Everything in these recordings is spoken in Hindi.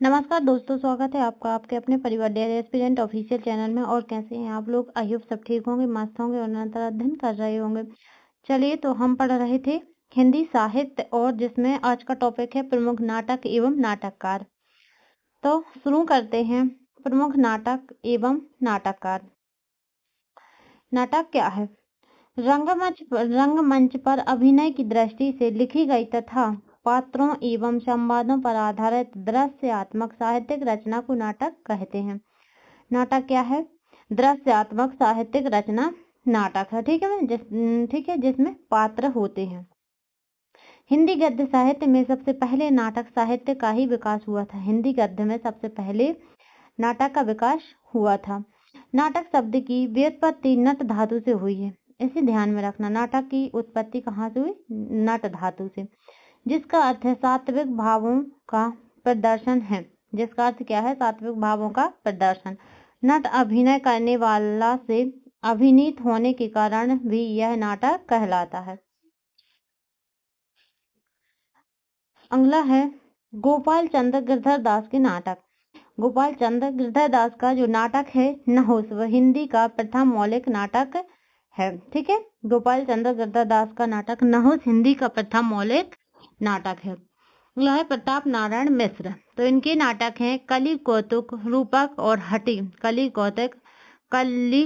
नमस्कार दोस्तों, स्वागत है आपका आपके अपने परिवार डेयर एस्पिरेंट ऑफिशियल चैनल में। और कैसे हैं आप लोग? आई होप सब ठीक होंगे, मस्त होंगे और निरंतर अध्ययन कर रहे होंगे। चलिए, तो हम पढ़ रहे थे हिंदी साहित्य, और जिसमें आज का टॉपिक है प्रमुख नाटक एवं नाटककार। तो शुरू करते हैं। प्रमुख नाटक एवं नाटककार। नाटक क्या है? रंगमंच पर अभिनय की दृष्टि से लिखी गई तथा पात्रों एवं संवादों पर आधारित दृश्यात्मक साहित्यिक रचना को नाटक कहते हैं। नाटक क्या है? दृश्यात्मक साहित्यिक रचना नाटक है। ठीक है, जिसमें पात्र होते हैं। हिंदी गद्य साहित्य में सबसे पहले नाटक साहित्य का ही विकास हुआ था। हिंदी गद्य में सबसे पहले नाटक का विकास हुआ था। नाटक शब्द की व्युत्पत्ति नट धातु से हुई है। इसे ध्यान में रखना। नाटक की उत्पत्ति कहाँ से हुई? नट धातु से, जिसका अर्थ है सात्विक भावों का प्रदर्शन है। जिसका अर्थ क्या है? सात्विक भावों का प्रदर्शन। नट अभिनय करने वाला से अभिनीत होने के कारण भी यह नाटक कहलाता है। अगला है गोपाल चंद्र गिरधर दास के नाटक। गोपाल चंद्र गिरधर दास का जो नाटक है नहुस, वह हिंदी का प्रथम मौलिक नाटक है। ठीक है, गोपाल चंद्र गिरधर दास का नाटक नहुस हिंदी का प्रथम मौलिक नाटक है। अगला है प्रताप नारायण मिश्र। तो इनके नाटक हैं कली कौतुक, रूपक और हटी। कली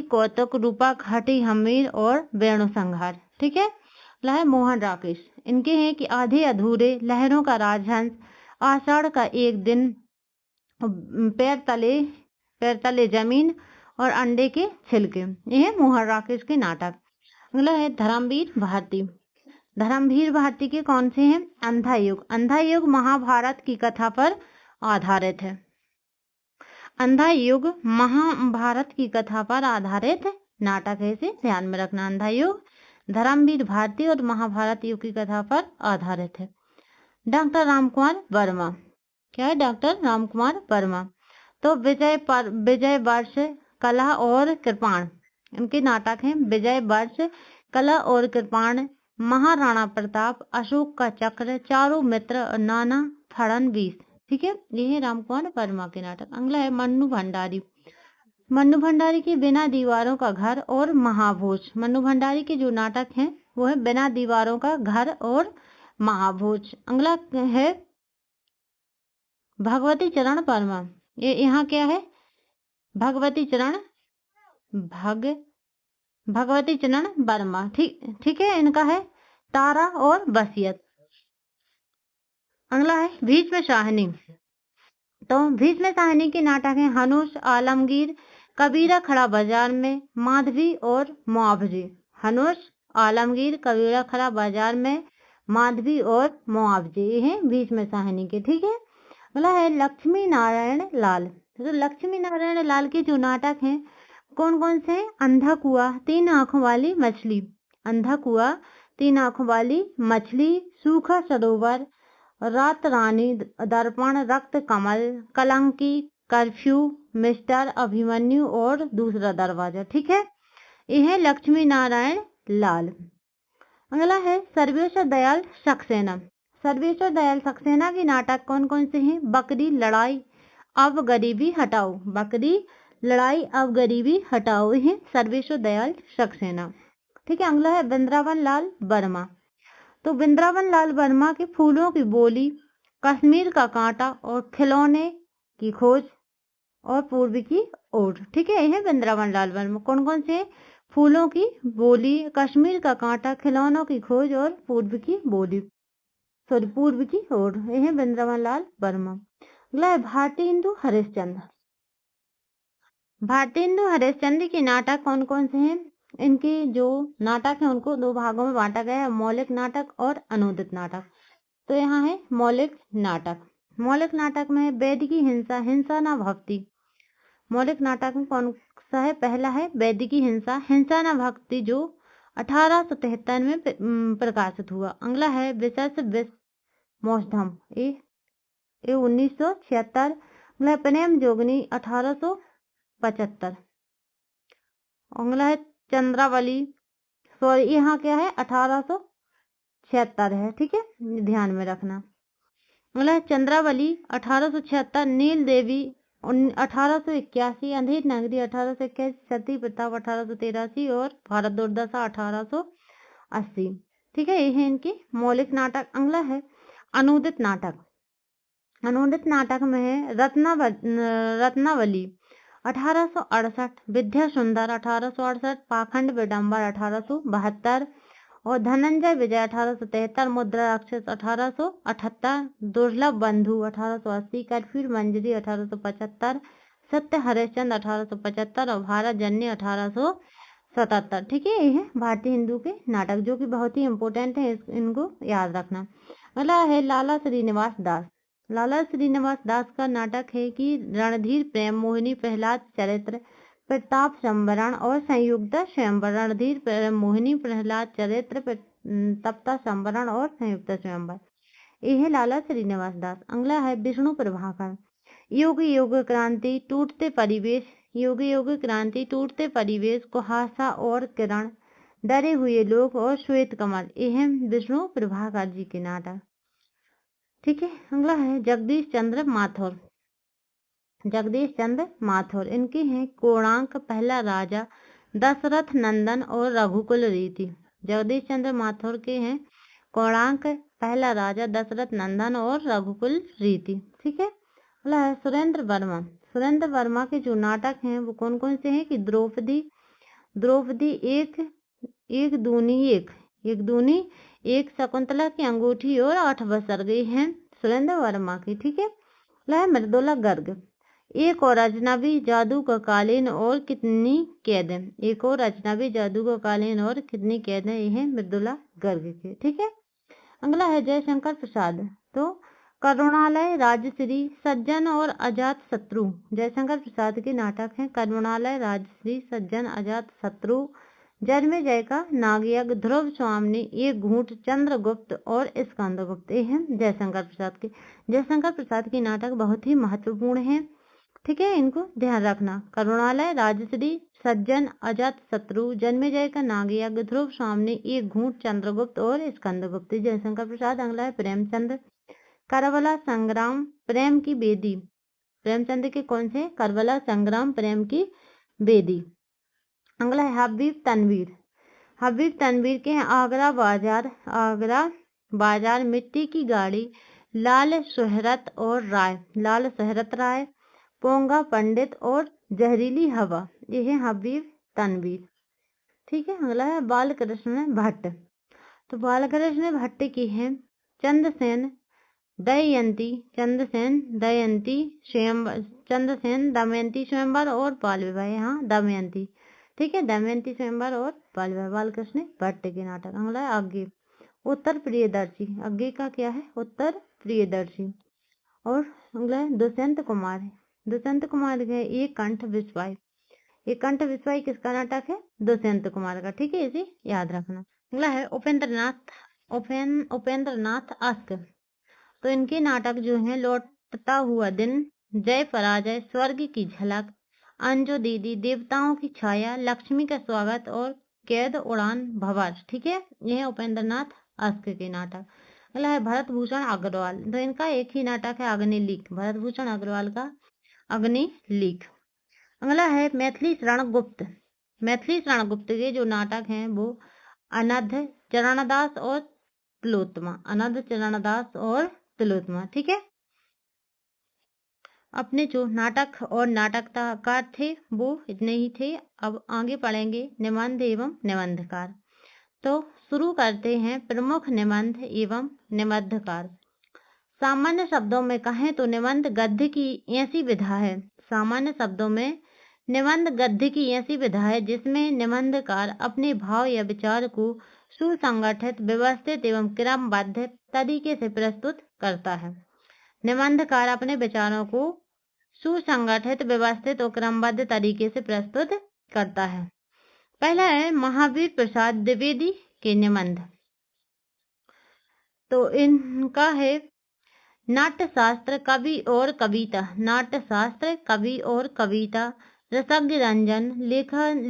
कौतुक, रूपक, हटी, हमीर और वेणु संहार। ठीक है। अगला है मोहन राकेश। इनके हैं कि आधे अधूरे, लहरों का राजहंस, आषाढ़ का एक दिन, पैर तले जमीन और अंडे के छिलके। ये है मोहन राकेश के नाटक। अगला है धर्मवीर भारती। धर्मवीर भारती के कौन से हैं? अंधा युग। अंधा युग महाभारत की कथा पर आधारित है। अंधा युग महाभारत की कथा पर आधारित नाटक है, इसे ध्यान में रखना। अंधा युग धर्मवीर भारती और महाभारत युग की कथा पर आधारित है। डॉक्टर रामकुमार वर्मा। क्या है? डॉक्टर रामकुमार वर्मा। तो विजय वर्ष, कला और कृपाण। इनके नाटक हैं विजय वर्ष, कला और कृपाण, महाराणा प्रताप, अशोक का चक्र, चारों मित्र और नाना फड़नवीस। ठीक है, ये है रामकुमार वर्मा के नाटक। अगला है मन्नू भंडारी। मन्नू भंडारी के बिना दीवारों का घर और महाभोज। मन्नू भंडारी के जो नाटक हैं वो है बिना दीवारों का घर और महाभोज। अगला है भगवती चरण वर्मा। ये यहाँ क्या है? भगवती चरण वर्मा। ठीक है, इनका है तारा और वसीयत। अगला है भीष्म शाहनी। तो भीष्म शाहनी के नाटक है हनुष, आलमगीर, कबीरा खड़ा बाजार में, माधवी और मुआवजे। हनुष, आलमगीर, कबीरा खड़ा बाजार में, माधवी और मुआवजे, ये है भीष्म शाहनी के। ठीक है। अगला है लक्ष्मी नारायण लाल। तो लक्ष्मी नारायण लाल के जो नाटक हैं कौन कौन से? अंधा कुआं, तीन आंखों वाली मछली। अंधा कुआं, तीन आंखों वाली मछली, सूखा सरोवर, रात रानी, दर्पण, रक्त कमल, कलंकी, कर्फ्यू, मिस्टर अभिमन्यु और दूसरा दरवाजा। ठीक है, यह है लक्ष्मी नारायण लाल। अगला है सर्वेश्वर दयाल सक्सेना। सर्वेश्वर दयाल सक्सेना के नाटक कौन कौन से हैं? बकरी लड़ाई अब गरीबी हटाओ। बकरी लड़ाई अब गरीबी हटाओ, ये सर्वेश्वर दयाल सक्सेना। ठीक है। अगला है वृंदावन लाल वर्मा। तो वृंदावन लाल वर्मा के फूलों की बोली, कश्मीर का कांटा और खिलौने की खोज और पूर्व की ओर। ठीक है, यह वृंदावन लाल वर्मा। कौन कौन से? फूलों की बोली, कश्मीर का कांटा, खिलौनों की खोज और पूर्व की ओर। यह है वृंदावन लाल वर्मा। अगला है भारतेंदु हरिश्चंद्र। भारतेंदु हरिश्चंद्र के नाटक कौन कौन से हैं? इनके जो नाटक हैं उनको दो भागों में बांटा गया है, मौलिक नाटक और अनुदित नाटक। तो यहाँ है मौलिक नाटक। मौलिक नाटक में वेद की हिंसा, हिंसा न भक्ति। मौलिक नाटक में कौन सा है? पहला है वेद की हिंसा, हिंसा न भक्ति, जो 1873 में प्रकाशित हुआ। अगला है विशेष विषमोषधम, ये 1976। अगला है प्रेम जोगनी, 1875। अगला है चंद्रावली, सॉरी यहाँ क्या है? 1876 है। ठीक है, ध्यान में रखना। अगला है चंद्रावली 1876, नील देवी 1881, अंधेर नगरी 1881, सती प्रताप 1883 और भारत दुर्दशा 1880। ठीक है, ये है इनके मौलिक नाटक। अगला है अनुदित नाटक। अनुदित नाटक में है रत्नावली 1868, विद्या सुंदर 1868, पाखंड विडम्बर 1872 और धनंजय विजय 1873, मुद्रा राक्षस 1878, दुर्लभ बंधु 1880, कर्फ्यू मंजरी 1875, सत्य हरिश्चंद्र 1875 और भारत जन्य 1877। ठीक है, ये है भारतीय हिंदू के नाटक जो कि बहुत ही इम्पोर्टेंट है, इनको याद रखना। अगला है लाला श्रीनिवास दास। लाला श्रीनिवास दास का नाटक है कि रणधीर प्रेम मोहिनी प्रहलाद चरित्र, प्रताप संवरण और संयुक्ता स्वयंवर। रणधीर प्रेम मोहिनी प्रहलाद चरित्र, तप्ता संवरण और संयुक्ता स्वयंवर। ये है लाला श्रीनिवास दास। अगला है विष्णु प्रभाकर। युग युग क्रांति, टूटते परिवेश, युग युग क्रांति, टूटते परिवेश, कुहासा और किरण, डरे हुए लोग और श्वेत कमल। ये है विष्णु प्रभाकर जी के नाटक। ठीक है, अगला है जगदीश चंद्र माथुर। जगदीश चंद्र माथुर इनके हैं कोणार्क, पहला राजा, दशरथ नंदन और रघुकुल रीति। जगदीश चंद्र माथुर के हैं कोणार्क, पहला राजा, दशरथ नंदन और रघुकुल रीति। ठीक है, अगला है सुरेंद्र वर्मा। सुरेंद्र वर्मा के जो नाटक हैं वो कौन कौन से हैं कि द्रौपदी, द्रौपदी एक दूनी एक, शकुंतला की अंगूठी और 8 बसर्गे हैं सुरेंद्र वर्मा की। ठीक है, अगला है मृदुला गर्ग। एक और अजनबी, जादू का कालीन और कितनी कैदें। एक और अजनबी, जादू का कालीन और कितनी कैदें, ये है मृदुला गर्ग के। ठीक है, अगला है जयशंकर प्रसाद। तो करुणालय, राजश्री, सज्जन और अजात शत्रु। जयशंकर प्रसाद के नाटक हैं करुणालय, राजश्री, सज्जन, अजात शत्रु, जन्मेजय का नागयज्ञ, ध्रुव स्वामी, एक घूंट, चंद्रगुप्त और स्कंदगुप्त। ये हैं जयशंकर प्रसाद के। जयशंकर प्रसाद के नाटक बहुत ही महत्वपूर्ण हैं। ठीक है, इनको ध्यान रखना। करुणालय, राजश्री, सज्जन, अजात शत्रु, जन्मेजय का नागयज्ञ, ध्रुव स्वामी, एक घूंट, चंद्रगुप्त और स्कंदगुप्त। जयशंकर प्रसाद। अगला है प्रेमचंद। करबला संग्राम, प्रेम की बेदी। प्रेमचंद के कौन से? करबला संग्राम, प्रेम की बेदी। अगला है हबीब तनवीर। हबीब तनवीर के हैं आगरा बाजार, मिट्टी की गाड़ी, लाल शोहरत और राय, लाल शोहरत राय, पोंगा पंडित और जहरीली हवा। ये है हबीब तनवीर। ठीक है, अगला है बालकृष्ण भट्ट। तो बालकृष्ण भट्ट की है चंद्रसेन दमयंती, चंद्रसेन दमयंती स्वयंवर और बाल विवाह। यहाँ दमयंती। ठीक है, दमयंती स्वयंवर और बाल विवाह, बालकृष्ण भट्ट के नाटक। अगला है आगे उत्तर प्रियदर्शी। आगे का क्या है? उत्तर प्रियदर्शी। और अगला है दुष्यंत कुमार। दुष्यंत कुमार है एक कंठ विश्वाई। एक कंठ विश्वाई किसका नाटक है? दुष्यंत कुमार का। ठीक है, इसे याद रखना। अगला है उपेंद्रनाथ अस्क। तो इनके नाटक जो हैं लौटता हुआ दिन, जय पराजय, स्वर्ग की झलक, अंजो दीदी, देवताओं की छाया, लक्ष्मी का स्वागत और कैद उड़ान भंवर। ठीक है, ये है उपेंद्रनाथ अस्क के नाटक। अगला है भरत भूषण अग्रवाल। तो इनका एक ही नाटक है अग्निलीक। भरत भूषण अग्रवाल का अग्निलीक। अगला है मैथिली शरण गुप्त। मैथिली शरण गुप्त के जो नाटक हैं वो अनध चरणदास और तिलोत्तमा। अनध चरणदास और तिलोत्तमा। ठीक है, अपने जो नाटक और नाटककार थे वो इतने ही थे। अब आगे पढ़ेंगे निबंध एवं निबंधकार। तो शुरू करते हैं प्रमुख निबंध एवं निबंधकार। सामान्य शब्दों में कहें तो निबंध गद्य की ऐसी विधा है। सामान्य शब्दों में निबंध गद्य की ऐसी विधा है जिसमें निबंधकार अपने भाव या विचार को सुसंगठित, व्यवस्थित एवं क्रमबद्ध तरीके से प्रस्तुत करता है। निबंधकार अपने विचारों को सुसंगठित, व्यवस्थित और क्रमबद्ध तरीके से प्रस्तुत करता है। पहला है महावीर प्रसाद द्विवेदी के निबंध। तो इनका है नाट्यशास्त्र, कवि और कविता। नाट्यशास्त्र, कवि और कविता, रसज्ञ रंजन,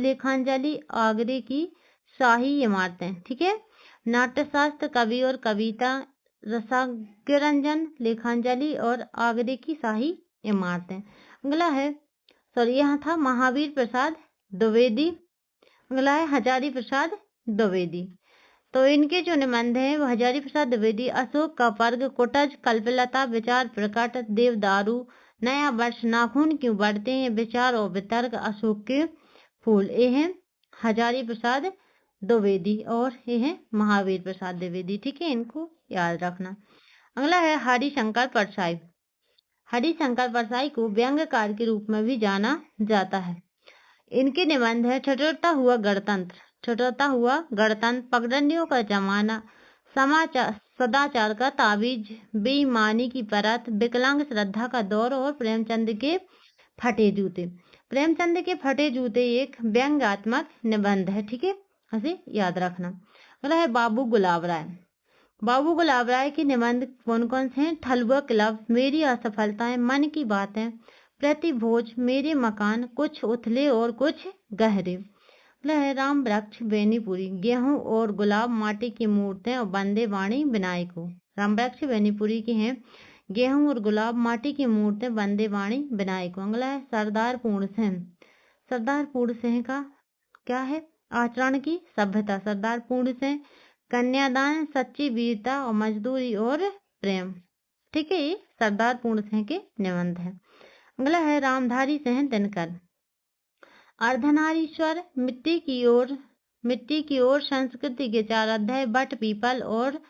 लेखांजलि, आगरे की शाही इमारतें। ठीक है, नाट्यशास्त्र, कवि और कविता, रसाग्रंजन, लेखांजलि और आगरे की शाही इमारतें। अगला है यहाँ था महावीर प्रसाद द्विवेदी। अगला है हजारी प्रसाद द्विवेदी। तो इनके जो निबंध हैं वो हजारी प्रसाद द्विवेदी, अशोक का पर्ग, कुटज, कल्पलता, विचार प्रकट, देवदारू, नया वर्ष, नाखून क्यों बढ़ते हैं, विचार और वितर्क, अशोक के फूल। ये हैं हजारी प्रसाद द्विवेदी और ये हैं महावीर प्रसाद द्विवेदी। ठीक है, इनको याद रखना। अगला है हरिशंकर परसाई। हरिशंकर परसाई को व्यंग्यकार के रूप में भी जाना जाता है। इनके निबंध है ठिठुरता हुआ गणतंत्र, ठिठुरता हुआ गणतंत्र, पगडंडियों का जमाना, समाचार सदाचार का ताबीज, बेईमानी की परत, विकलांग श्रद्धा का दौर और प्रेमचंद के फटे जूते। प्रेमचंद के फटे जूते एक व्यंग्यात्मक निबंध है। ठीक है, इसे याद रखना। अगला है बाबू गुलाब राय। बाबू गुलाब राय के निबंध कौन कौन से हैं? ठलुआ क्लब, मेरी असफलताएं, मन की बातें, प्रतिभोज, मेरे मकान, कुछ उथले और कुछ गहरे। है राम वृक्ष बेनीपुरी, गेहूं और गुलाब, माटी की मूर्तें और बंदे वाणी बिनाई को। राम वृक्ष बेनीपुरी के हैं गेहूं और गुलाब, माटी की मूर्तें, बंदे वाणी बिनाई को। अगला है सरदार पूर्ण सिंह। सरदार पूर्ण सिंह का क्या है? आचरण की सभ्यता। सरदार पूर्ण सिंह कन्यादान, सच्ची वीरता और मजदूरी और प्रेम। ठीक है, ये सरदार पूर्ण सिंह के निबंध है। अगला है रामधारी सिंह दिनकर। अर्धनारीश्वर, मिट्टी की ओर, संस्कृति के 4 अध्याय, बट पीपल और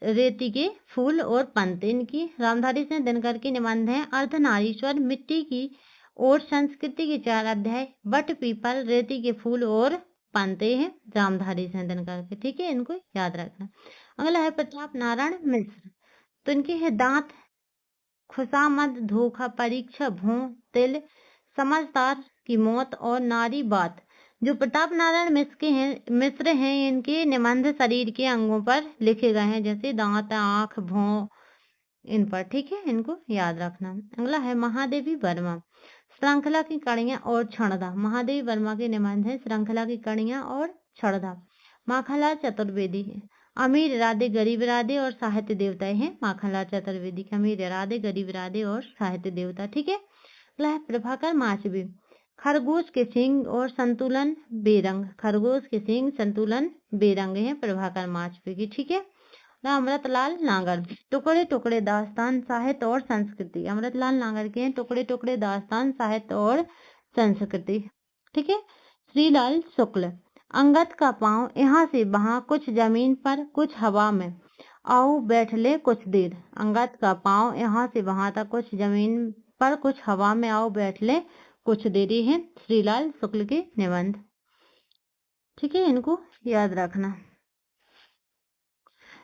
रेती के फूल और पंत। इनकी रामधारी सिंह दिनकर के निबंध हैं अर्धनारीश्वर, मिट्टी की ओर, संस्कृति के 4 अध्याय, बट पीपल, रेती के फूल और पंत हैं रामधारी सिंह दिनकर के। ठीक है, इनको याद रखना। अगला है प्रताप नारायण मिश्र। तो इनके है दांत, खुशामद, धोखा, परीक्षा, भों, तिल, समझदार की मौत और नारी बात। जो प्रताप नारायण मिश्र हैं इनके निबंध शरीर के अंगों पर लिखे गए हैं, जैसे दांत, आंख, भों, इन पर। ठीक है, इनको याद रखना। अगला है महादेवी वर्मा। श्रृंखला की कड़ियां और क्षणदा। महादेवी वर्मा के निबंध है श्रृंखला की कड़ियां और क्षणदा। माखनलाल चतुर्वेदी है अमीर इरादे, गरीब इरादे और साहित्य देवता हैं माखनलाल चतुर्वेदी के, अमीर इरादे, गरीब इरादे और साहित्य देवता। ठीक है, अगला है प्रभाकर माचवी। खरगोश के सींग और संतुलन बेरंग। खरगोश के सींग, संतुलन बेरंग है प्रभाकर माचवी की। ठीक है, अमृतलाल नागर। टुकड़े टुकड़े दास्तान, साहित्य और संस्कृति। अमृतलाल नागर के हैं टुकड़े टुकड़े दास्तान, साहित्य और संस्कृति। ठीक है, श्रीलाल शुक्ल। अंगद का पांव यहाँ से वहां, कुछ जमीन पर कुछ हवा में, आओ बैठ ले कुछ देर। अंगद का पांव यहाँ से वहां तक, कुछ जमीन पर कुछ हवा में, आओ बैठ ले कुछ देरी है श्रीलाल शुक्ल के निबंध। ठीक है, इनको याद रखना।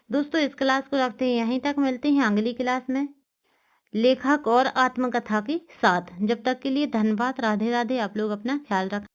दोस्तों, इस क्लास को रखते हैं यहीं तक, मिलते हैं अगली क्लास में लेखक और आत्मकथा के साथ। जब तक के लिए धन्यवाद। राधे राधे। आप लोग अपना ख्याल रखें।